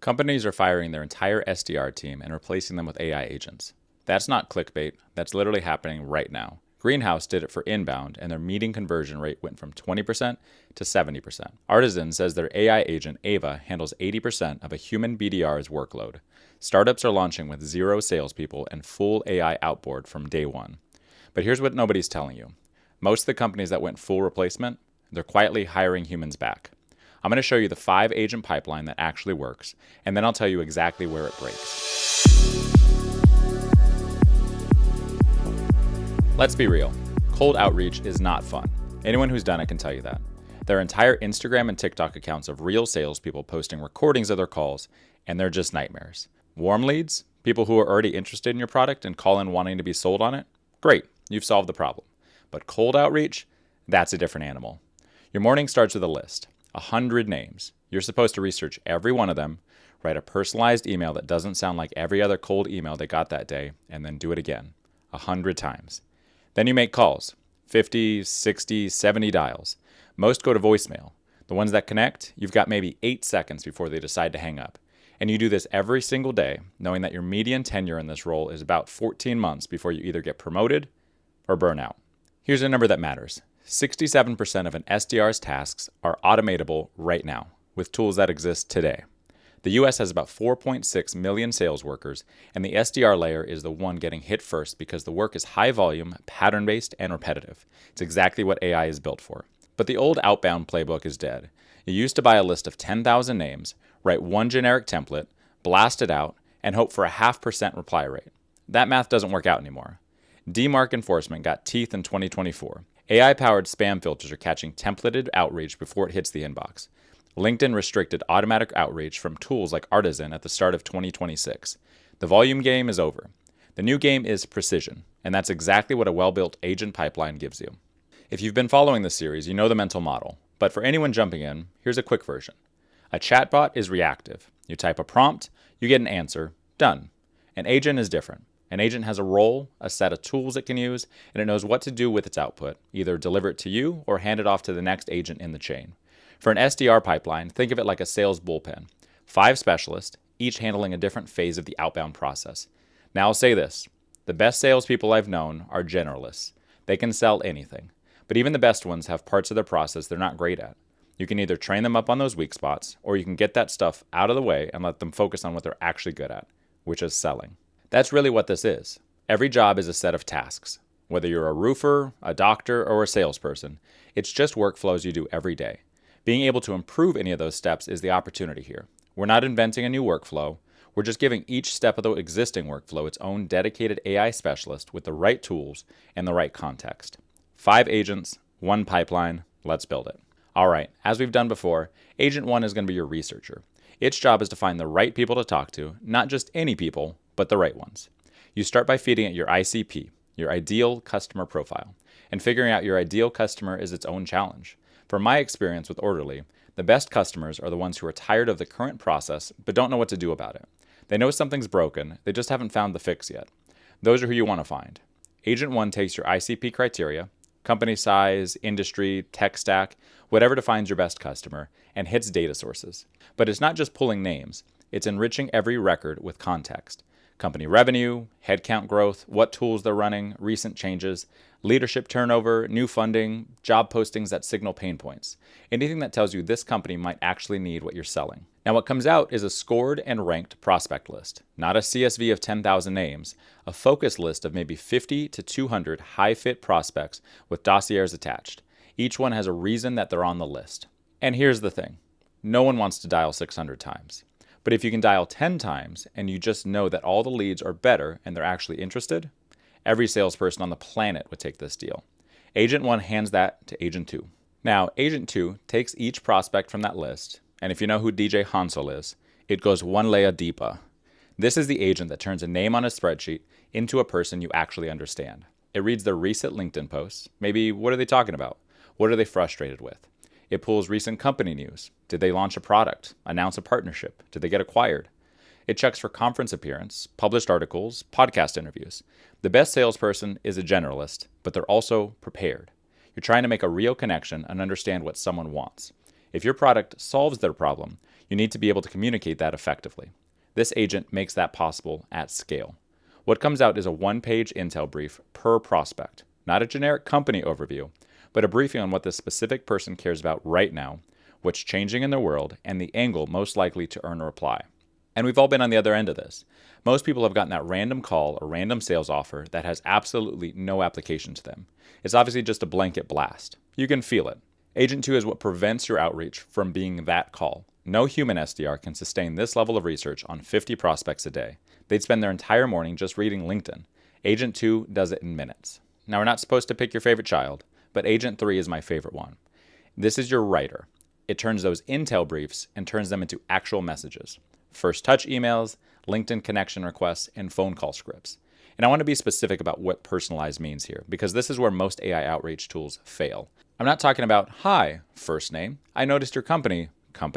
Companies are firing their entire SDR team and replacing them with AI agents. That's not clickbait, that's literally happening right now. Greenhouse did it for inbound, and their meeting conversion rate went from 20% to 70%. Artisan says their AI agent, Ava, handles 80% of a human BDR's workload. Startups are launching with 0 salespeople and full AI outboard from day one. But here's what nobody's telling you. Most of the companies that went full replacement, they're quietly hiring humans back. I'm going to show you the 5 agent pipeline that actually works, and then I'll tell you exactly where it breaks. Let's be real. Cold outreach is not fun. Anyone who's done it can tell you that. There are entire Instagram and TikTok accounts of real salespeople posting recordings of their calls, and they're just nightmares. Warm leads, people who are already interested in your product and call in wanting to be sold on it, great, you've solved the problem. But cold outreach, that's a different animal. Your morning starts with a list. 100 names. You're supposed to research every one of them, write a personalized email that doesn't sound like every other cold email they got that day, and then do it again, 100 times. Then you make calls, 50, 60, 70 dials. Most go to voicemail. The ones that connect, you've got maybe 8 seconds before they decide to hang up. And you do this every single day, knowing that your median tenure in this role is about 14 months before you either get promoted or burn out. Here's a number that matters. 67% of an SDR's tasks are automatable right now with tools that exist today. The US has about 4.6 million sales workers, and the SDR layer is the one getting hit first because the work is high volume, pattern-based, and repetitive. It's exactly what AI is built for. But the old outbound playbook is dead. You used to buy a list of 10,000 names, write one generic template, blast it out, and hope for a 0.5% reply rate. That math doesn't work out anymore. DMARC enforcement got teeth in 2024. AI-powered spam filters are catching templated outreach before it hits the inbox. LinkedIn restricted automatic outreach from tools like Artisan at the start of 2026. The volume game is over. The new game is precision, and that's exactly what a well-built agent pipeline gives you. If you've been following this series, you know the mental model. But for anyone jumping in, here's a quick version. A chatbot is reactive. You type a prompt, you get an answer, done. An agent is different. An agent has a role, a set of tools it can use, and it knows what to do with its output, either deliver it to you or hand it off to the next agent in the chain. For an SDR pipeline, think of it like a sales bullpen. 5 specialists, each handling a different phase of the outbound process. Now I'll say this, the best salespeople I've known are generalists. They can sell anything, but even the best ones have parts of their process they're not great at. You can either train them up on those weak spots, or you can get that stuff out of the way and let them focus on what they're actually good at, which is selling. That's really what this is. Every job is a set of tasks. Whether you're a roofer, a doctor, or a salesperson, it's just workflows you do every day. Being able to improve any of those steps is the opportunity here. We're not inventing a new workflow. We're just giving each step of the existing workflow its own dedicated AI specialist with the right tools and the right context. 5 agents, 1 pipeline, let's build it. All right, as we've done before, Agent 1 is going to be your researcher. Its job is to find the right people to talk to, not just any people, but the right ones. You start by feeding it your ICP, your ideal customer profile, and figuring out your ideal customer is its own challenge. From my experience with Orderly, the best customers are the ones who are tired of the current process but don't know what to do about it. They know something's broken, they just haven't found the fix yet. Those are who you want to find. Agent 1 takes your ICP criteria, company size, industry, tech stack, whatever defines your best customer, and hits data sources. But it's not just pulling names, it's enriching every record with context. Company revenue, headcount growth, what tools they're running, recent changes, leadership turnover, new funding, job postings that signal pain points. Anything that tells you this company might actually need what you're selling. Now what comes out is a scored and ranked prospect list, not a CSV of 10,000 names, a focus list of maybe 50 to 200 high-fit prospects with dossiers attached. Each one has a reason that they're on the list. And here's the thing, no one wants to dial 600 times. But if you can dial 10 times and you just know that all the leads are better and they're actually interested, every salesperson on the planet would take this deal. Agent 1 hands that to Agent 2. Now, Agent 2 takes each prospect from that list, and if you know who DJ Hansel is, it goes one layer deeper. This is the agent that turns a name on a spreadsheet into a person you actually understand. It reads their recent LinkedIn posts. Maybe what are they talking about? What are they frustrated with? It pulls recent company news. Did they launch a product, announce a partnership? Did they get acquired? It checks for conference appearance, published articles, podcast interviews. The best salesperson is a generalist, but they're also prepared. You're trying to make a real connection and understand what someone wants. If your product solves their problem, You need to be able to communicate that effectively. This agent makes that possible at scale. What comes out is a one-page intel brief per prospect, not a generic company overview, but a briefing on what this specific person cares about right now, what's changing in their world, and the angle most likely to earn a reply. And we've all been on the other end of this. Most people have gotten that random call or random sales offer that has absolutely no application to them. It's obviously just a blanket blast. You can feel it. Agent 2 is what prevents your outreach from being that call. No human SDR can sustain this level of research on 50 prospects a day. They'd spend their entire morning just reading LinkedIn. Agent 2 does it in minutes. Now, we're not supposed to pick your favorite child, but Agent 3 is my favorite one. This is your writer. It turns those intel briefs and turns them into actual messages. First touch emails, LinkedIn connection requests, and phone call scripts. And I want to be specific about what personalized means here, because this is where most AI outreach tools fail. I'm not talking about, hi, first name, I noticed your company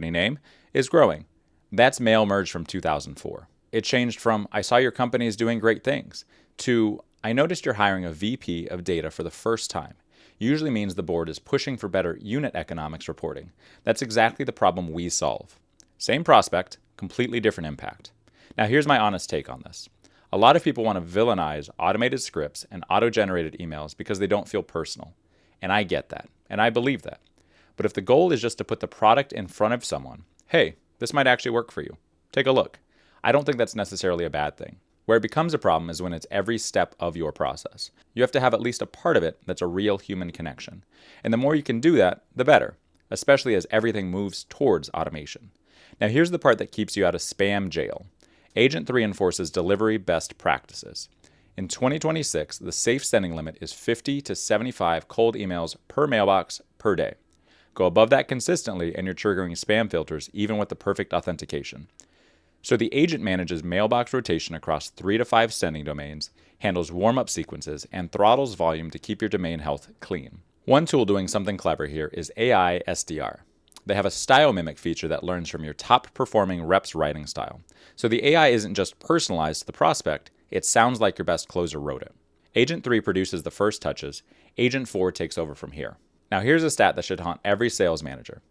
name, is growing. That's mail merge from 2004. It changed from, I saw your company is doing great things, to, I noticed you're hiring a VP of data for the first time. Usually means the board is pushing for better unit economics reporting. That's exactly the problem we solve. Same prospect, completely different impact. Now here's my honest take on this. A lot of people want to villainize automated scripts and auto-generated emails because they don't feel personal. And I get that, and I believe that. But if the goal is just to put the product in front of someone, hey, this might actually work for you. Take a look. I don't think that's necessarily a bad thing. Where it becomes a problem is when it's every step of your process. You have to have at least a part of it that's a real human connection. And the more you can do that, the better, especially as everything moves towards automation. Now here's the part that keeps you out of spam jail. Agent 3 enforces delivery best practices. In 2026, the safe sending limit is 50 to 75 cold emails per mailbox per day. Go above that consistently and you're triggering spam filters even with the perfect authentication. So the agent manages mailbox rotation across 3 to 5 sending domains, handles warm-up sequences, and throttles volume to keep your domain health clean. One tool doing something clever here is AI SDR. They have a style mimic feature that learns from your top performing rep's writing style. So the AI isn't just personalized to the prospect, it sounds like your best closer wrote it. Agent 3 produces the first touches, Agent 4 takes over from here. Now here's a stat that should haunt every sales manager.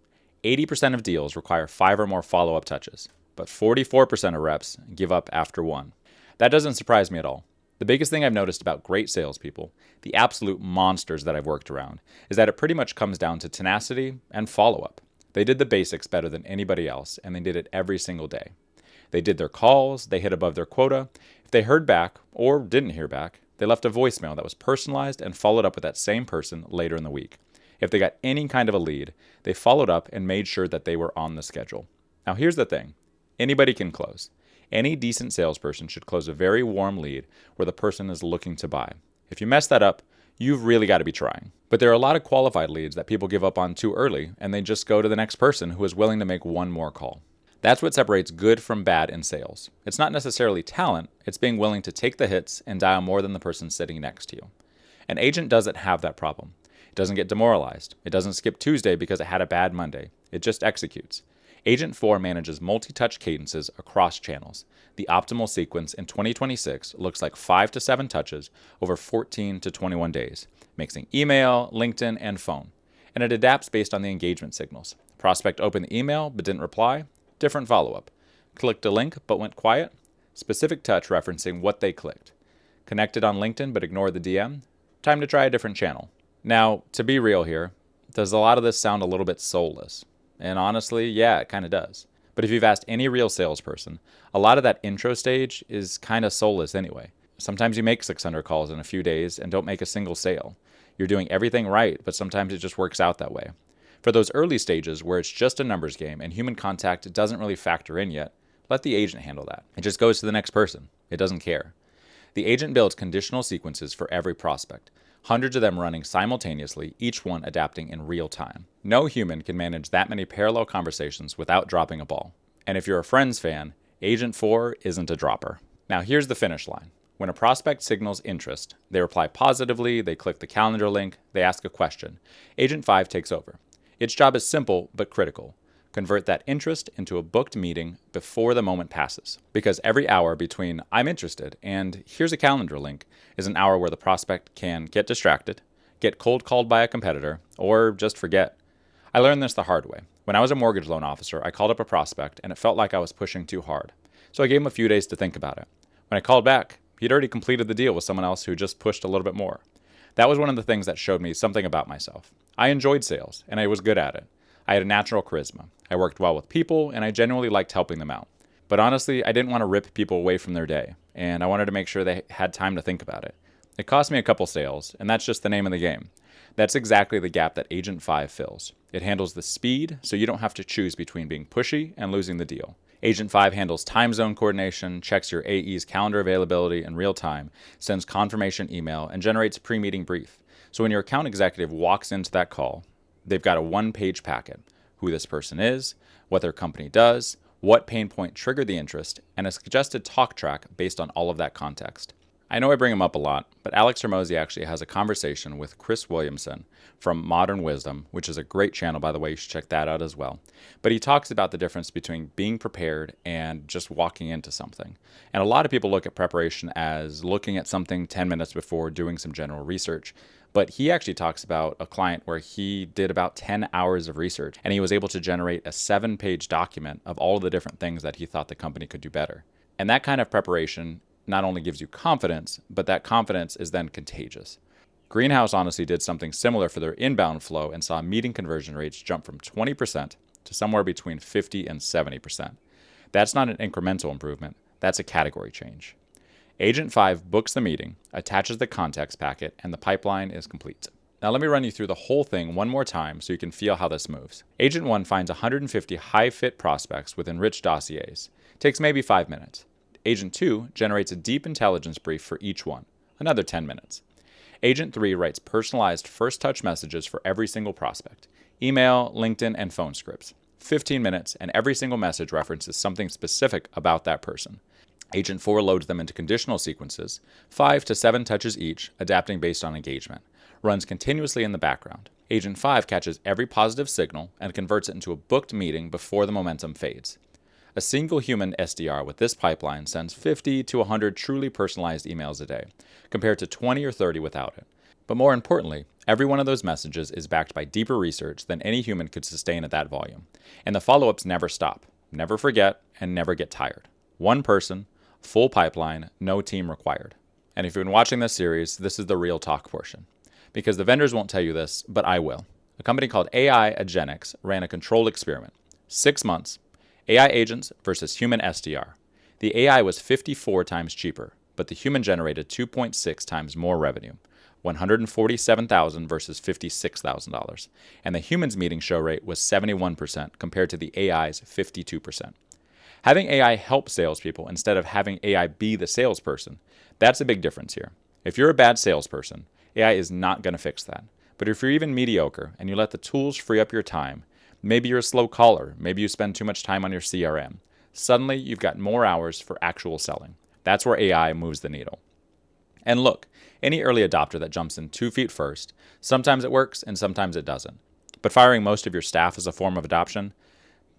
80% of deals require 5 or more follow-up touches, but 44% of reps give up after 1. That doesn't surprise me at all. The biggest thing I've noticed about great salespeople, the absolute monsters that I've worked around, is that it pretty much comes down to tenacity and follow-up. They did the basics better than anybody else, and they did it every single day. They did their calls, they hit above their quota. If they heard back, or didn't hear back, they left a voicemail that was personalized and followed up with that same person later in the week. If they got any kind of a lead, they followed up and made sure that they were on the schedule. Now here's the thing. Anybody can close. Any decent salesperson should close a very warm lead where the person is looking to buy. If you mess that up, you've really got to be trying. But there are a lot of qualified leads that people give up on too early, and they just go to the next person who is willing to make one more call. That's what separates good from bad in sales. It's not necessarily talent, it's being willing to take the hits and dial more than the person sitting next to you. An agent doesn't have that problem. It doesn't get demoralized. It doesn't skip Tuesday because it had a bad Monday. It just executes. Agent 4 manages multi-touch cadences across channels. The optimal sequence in 2026 looks like 5 to 7 touches over 14 to 21 days, mixing email, LinkedIn, and phone. And it adapts based on the engagement signals. Prospect opened the email but didn't reply, different follow-up. Clicked a link but went quiet, specific touch referencing what they clicked. Connected on LinkedIn but ignored the DM, time to try a different channel. Now, to be real here, does a lot of this sound a little bit soulless? And honestly, yeah, it kind of does. But if you've asked any real salesperson, a lot of that intro stage is kind of soulless anyway. Sometimes you make 600 calls in a few days and don't make a single sale. You're doing everything right, but sometimes it just works out that way. For those early stages where it's just a numbers game and human contact doesn't really factor in yet, let the agent handle that. It just goes to the next person. It doesn't care. The agent builds conditional sequences for every prospect, hundreds of them running simultaneously, each one adapting in real time. No human can manage that many parallel conversations without dropping a ball. And if you're a Friends fan, Agent 4 isn't a dropper. Now here's the finish line. When a prospect signals interest, they reply positively, they click the calendar link, they ask a question. Agent 5 takes over. Its job is simple but critical. Convert that interest into a booked meeting before the moment passes. Because every hour between I'm interested and here's a calendar link is an hour where the prospect can get distracted, get cold called by a competitor, or just forget. I learned this the hard way. When I was a mortgage loan officer, I called up a prospect and it felt like I was pushing too hard. So I gave him a few days to think about it. When I called back, he'd already completed the deal with someone else who just pushed a little bit more. That was one of the things that showed me something about myself. I enjoyed sales and I was good at it. I had a natural charisma. I worked well with people and I genuinely liked helping them out. But honestly, I didn't want to rip people away from their day, and I wanted to make sure they had time to think about it. It cost me a couple sales, and that's just the name of the game. That's exactly the gap that Agent 5 fills. It handles the speed, so you don't have to choose between being pushy and losing the deal. Agent 5 handles time zone coordination, checks your AE's calendar availability in real time, sends confirmation email, and generates a pre-meeting brief. So when your account executive walks into that call, they've got a one-page packet: who this person is, what their company does, what pain point triggered the interest, and a suggested talk track based on all of that context. I know I bring him up a lot, but Alex Hormozi actually has a conversation with Chris Williamson from Modern Wisdom, which is a great channel, by the way. You should check that out as well. But he talks about the difference between being prepared and just walking into something. And a lot of people look at preparation as looking at something 10 minutes before, doing some general research. But he actually talks about a client where he did about 10 hours of research and he was able to generate a 7-page document of all of the different things that he thought the company could do better. And that kind of preparation not only gives you confidence, but that confidence is then contagious. Greenhouse honestly did something similar for their inbound flow and saw meeting conversion rates jump from 20% to somewhere between 50 and 70%. That's not an incremental improvement, that's a category change. Agent 5 books the meeting, attaches the context packet, and the pipeline is complete. Now let me run you through the whole thing one more time so you can feel how this moves. Agent 1 finds 150 high-fit prospects with enriched dossiers. Takes maybe 5 minutes. Agent 2 generates a deep intelligence brief for each one. Another 10 minutes. Agent 3 writes personalized first-touch messages for every single prospect. Email, LinkedIn, and phone scripts. 15 minutes, and every single message references something specific about that person. Agent 4 loads them into conditional sequences, 5 to 7 touches each, adapting based on engagement. Runs continuously in the background. Agent 5 catches every positive signal and converts it into a booked meeting before the momentum fades. A single human SDR with this pipeline sends 50 to 100 truly personalized emails a day, compared to 20 or 30 without it. But more importantly, every one of those messages is backed by deeper research than any human could sustain at that volume. And the follow-ups never stop, never forget, and never get tired. One person, full pipeline, no team required. And if you've been watching this series, this is the real talk portion. Because the vendors won't tell you this, but I will. A company called AI Agenics ran a controlled experiment. 6 months, AI agents versus human SDR. The AI was 54 times cheaper, but the human generated 2.6 times more revenue, $147,000 versus $56,000. And the human's meeting show rate was 71% compared to the AI's 52%. Having AI help salespeople instead of having AI be the salesperson, that's a big difference here. If you're a bad salesperson, AI is not going to fix that. But if you're even mediocre and you let the tools free up your time, maybe you're a slow caller, maybe you spend too much time on your CRM, suddenly you've got more hours for actual selling. That's where AI moves the needle. And look, any early adopter that jumps in 2 feet first, sometimes it works and sometimes it doesn't. But firing most of your staff as a form of adoption,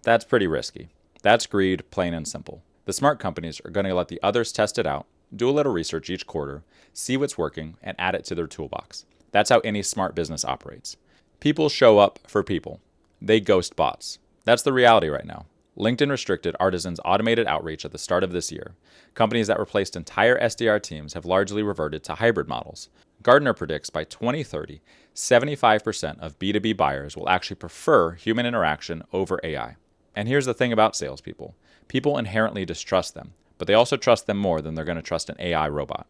that's pretty risky. That's greed, plain and simple. The smart companies are going to let the others test it out, do a little research each quarter, see what's working, and add it to their toolbox. That's how any smart business operates. People show up for people. They ghost bots. That's the reality right now. LinkedIn restricted Artisan's automated outreach at the start of this year. Companies that replaced entire SDR teams have largely reverted to hybrid models. Gartner predicts by 2030, 75% of B2B buyers will actually prefer human interaction over AI. And here's the thing about salespeople. People inherently distrust them, but they also trust them more than they're going to trust an AI robot.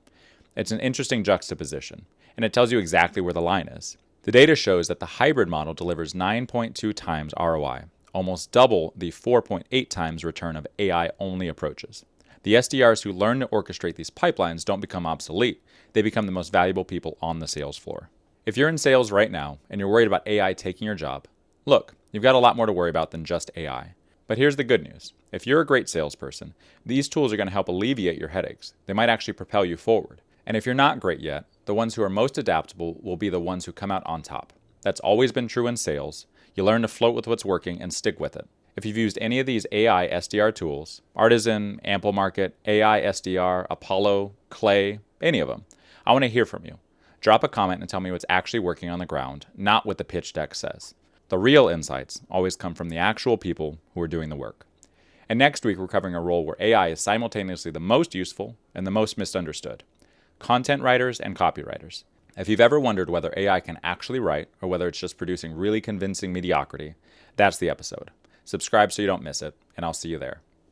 It's an interesting juxtaposition, and it tells you exactly where the line is. The data shows that the hybrid model delivers 9.2 times ROI, almost double the 4.8 times return of AI-only approaches. The SDRs who learn to orchestrate these pipelines don't become obsolete. They become the most valuable people on the sales floor. If you're in sales right now and you're worried about AI taking your job, look, you've got a lot more to worry about than just AI. But here's the good news. If you're a great salesperson, these tools are going to help alleviate your headaches. They might actually propel you forward. And if you're not great yet, the ones who are most adaptable will be the ones who come out on top. That's always been true in sales. You learn to float with what's working and stick with it. If you've used any of these AI SDR tools, Artisan, Ample Market, AI SDR, Apollo, Clay, any of them, I want to hear from you. Drop a comment and tell me what's actually working on the ground, not what the pitch deck says. The real insights always come from the actual people who are doing the work. And next week, we're covering a role where AI is simultaneously the most useful and the most misunderstood: content writers and copywriters. If you've ever wondered whether AI can actually write or whether it's just producing really convincing mediocrity, that's the episode. Subscribe so you don't miss it, and I'll see you there.